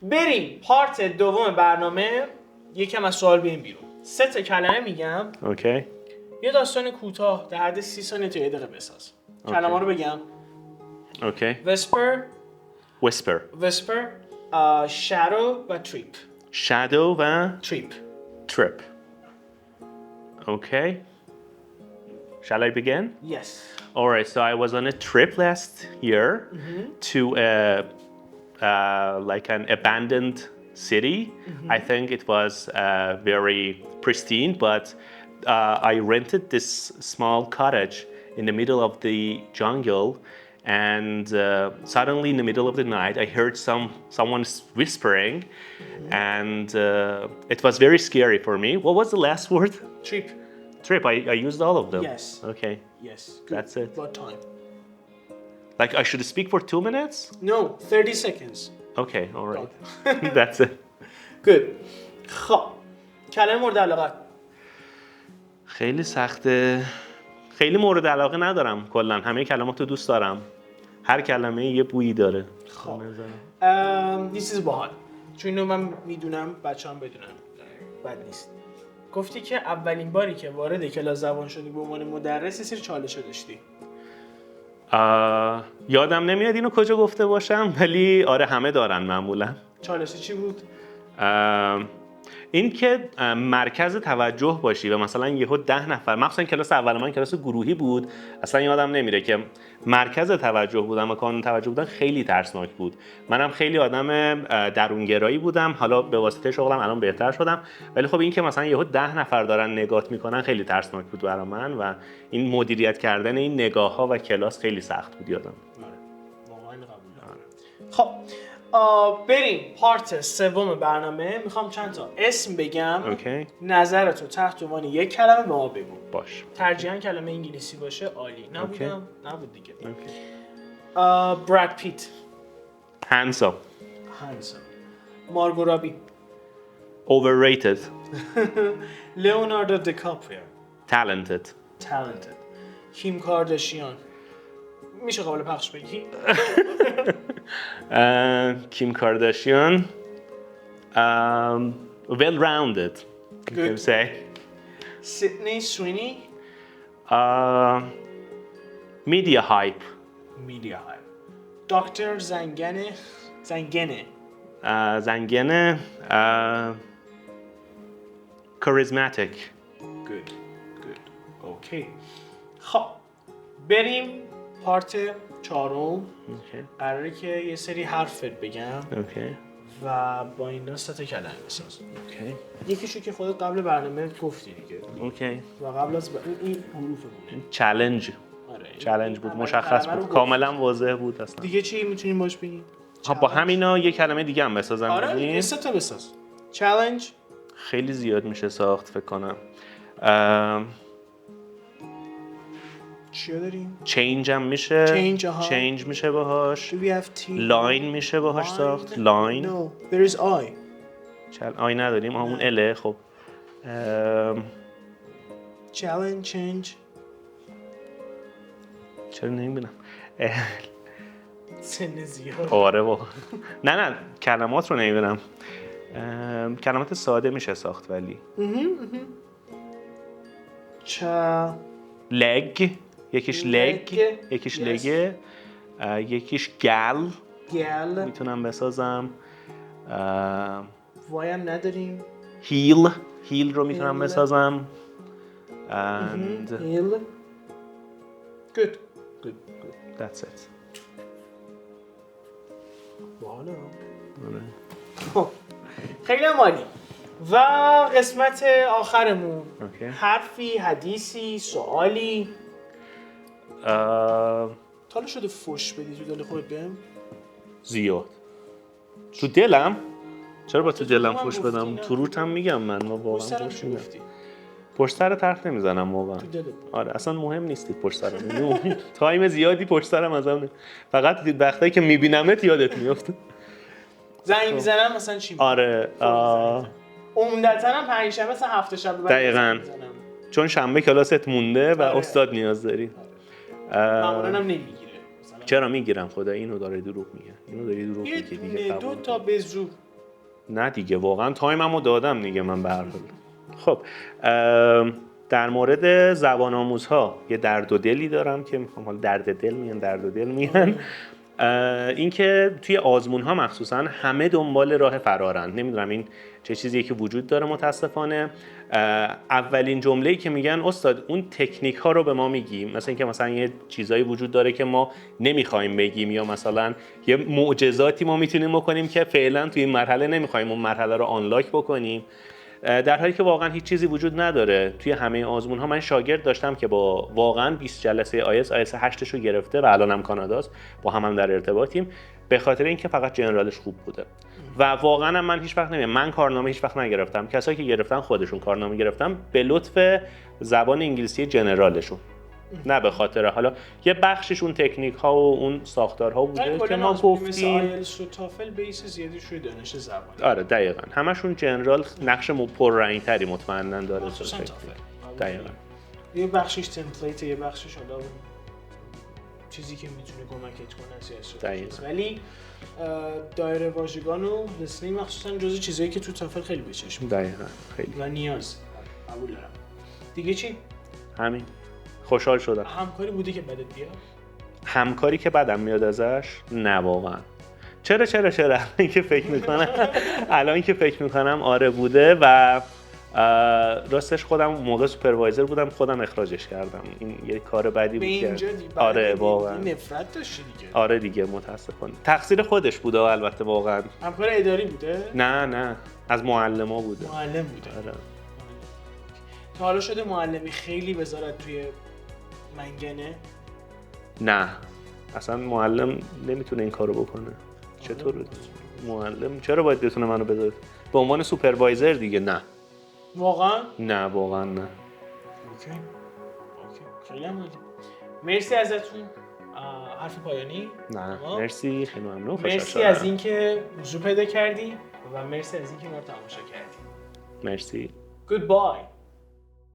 بریم پارت دوم برنامه. یکم از سوال بیایم بیرون. 3 تا کلمه میگم. اوکی. یه داستان کوتاه در حد 30 ثانیه تا 1 دقیقه بساز. کلمه رو بگم. اوکی. whisper, shadow و trip. shadow و trip. Okay. Shall I begin? Yes. All right. So I was on a trip last year to like an abandoned city. I think it was very pristine, but I rented this small cottage in the middle of the jungle, and suddenly in the middle of the night I heard someone whispering, and it was very scary for me. What was the last word? Trip. I used all of them. Yes. Okay. Yes. Good. That's it. What time? Like I should speak for 2 minutes? No, 30 seconds. Okay, all right. That's it. Good. خب کلمه مورد علاقه. خیلی سخته. خیلی مورد علاقه ندارم کلا. همه کلمات رو دوست دارم. هر کلمه یه بویی داره. خب یه چیز باحال. چون اینو من میدونم، بچه‌ام بدونن. بد نیست. گفتی که اولین باری که وارد کلاس زبان شدی به عنوان مدرس یه سری چالش داشتی. یادم نمیاد اینو کجا گفته باشم، ولی آره همه دارن معمولا. چالش چی بود؟ این که مرکز توجه باشی و مثلا یهو 10 نفر، مثلا کلاس اول من کلاس گروهی بود، اصلا یادم نمیره که مرکز توجه بودم و کانون توجه بودن، خیلی ترسناک بود. منم خیلی آدم درونگرایی بودم، حالا به واسطه شغلم الان بهتر شدم، ولی خب این که مثلا یهو 10 نفر دارن نگات میکنن خیلی ترسناک بود برای من و این مدیریت کردن این نگاه‌ها و کلاس خیلی سخت بود یادم. واقعا قبول دارم. خب بریم پارت سوم برنامه. میخوام چند تا اسم بگم. اوکی. نظرتو تحت عنوان یک کلمه به ما بگو. باش. ترجیحاً کلمه انگلیسی باشه. عالی. نبود دیگه. اوکی. براد پیت. handsome. مارگو رابی. overrated. لئوناردو دیکاپریو. talented. کیم کارداشیان. میشه قابل پخش بگی؟ کیم کارداشیان. well rounded. You can say. سیدنی سوینی. media hype. دکتر زنگنه. charismatic. Good. Okay. خب بریم پارت چهارم. قراره که یه سری حرف بگم. و با اینا 3 تا کلمه بساز. یکیشو که خودت قبل برنامه گفتی دیگه. و قبل از این حروفمونه. چالش بود، مشخص بود، کاملا واضح بود اصلا. دیگه چی میتونیم باش بگیم؟ با همینا یه کلمه دیگه هم بسازم. آره 3 تا بساز. چالش خیلی زیاد میشه ساخت فکر کنم. چیا داریم؟ چینج هم میشه. چینج میشه باهاش. لاین میشه باهاش ساخت. لاین. No, there is I. آی نداریم. همون اله. خب چنج. چرا نمیبینم؟ سن زیاد. آره واقعا. نه کلمات رو نمیبینم. کلمات ساده میشه ساخت ولی. لگ. یکیش لگ. یکیش لگه. یکیش گل. میتونم بسازم. وایم نداریم. هیل رو میتونم بسازم. هیل. Good. That's it. خیلی عالی. و قسمت آخرمون. حرفی، حدیثی، سوالی. حالا شده فوش بدی تو دل خودت بهم؟ زیاد. تو دلم؟ چرا با تو دلم فوش بدم؟ تو روت هم میگم من. ما واقعا فوش میدم. پشت سر طرف نمیزنم واقعا. آره اصلا مهم نیستی پشت سرم. تایم زیادی پشت سرم ازم. فقط وقتایی که میبینمت یادت میفته. زنگ میزنم مثلا چی؟ آره. عمدتاً هم پنجشنبه مثلا هفته شب دقیقاً. چون شنبه کلاست مونده و استاد نیاز داری. معمولاً هم نمیگیره. چرا میگیرم؟ خدا اینو داره دروغ میگه. اینو داری دروغ میگی دیگه. 2 تا به زور نه دیگه واقعا تایممو دادم دیگه من به هر حال. خب در مورد زبان آموزها یه درد و دلی دارم که میخوام، حالا درد دل میان اینکه توی آزمون ها مخصوصا همه دنبال راه فرارن. نمیدونم این چه چیزیه که وجود داره متاسفانه. اولین جمله‌ای که میگن استاد اون تکنیک ها رو به ما میگیم، مثلا اینکه مثلا یه چیزایی وجود داره که ما نمیخوایم بگیم، یا مثلا یه معجزاتی ما میتونیم بکنیم که فعلا توی این مرحله نمیخوایم اون مرحله رو آنلاک بکنیم، در حالی که واقعا هیچ چیزی وجود نداره. توی همه آزمون ها من شاگرد داشتم که با واقعا 20 جلسه آیلتس 8 رو گرفته و الان هم کاناداست، با هم در ارتباطیم به خاطر اینکه فقط جنرالش خوب بوده. و واقعا من هیچ وقت من کارنامه هیچ وقت نگرفتم. کسایی که گرفتن خودشون کارنامه گرفتن به لطف زبان انگلیسی جنرالشون، نه به خاطر حالا یه بخشش اون تکنیک ها و اون ساختارها بوده که ما گفتیم. آیلتس و تافل بیس زیادی روی دانش زبان. آره دقیقاً همشون جنرال نقش پررنگ‌تری مطمئناً داره. خصوصا تافل دقیقاً یه بخشش تمپلیت، یه بخشش حالا چیزی که میتونه کمکت کنه سیاست، ولی دایره واژگان و لسنینگ مخصوصا جزو چیزایی که تو تافل خیلی به چشم دقیقاً خیلی و نیاز قبول دارم. دیگه چی؟ همین. خوشحال شدم. همکاری بوده که بدت بیاد؟ همکاری که بدم میاد ازش؟ نه واقعا. چرا الان که فکر میکنم آره بوده و راستش خودم موقع سوپروایزر بودم خودم اخراجش کردم. این یه کار بدی بود که آره واقعا نفرت داشتی دیگه. آره دیگه متاسفانه تقصیر خودش بوده البته واقعا. همکار اداری بوده؟ نه از معلما بوده. معلم بوده. آره. تا حالا شده معلمی خیلی بذارت توی منگنه؟ نه اصلا معلم نمیتونه این کارو بکنه. چطور معلم چرا باید بتونه منو بذاره به عنوان سوپروایزر دیگه؟ نه واقعا؟ نه واقعا نه. اوکی خیلی عالی. مرسی ازتون. حرف پایانی؟ نه مرسی، خیلی ممنون. مرسی از اینکه حضور پیدا کردی و مرسی از اینکه ما رو تماشا کردی. مرسی. Goodbye.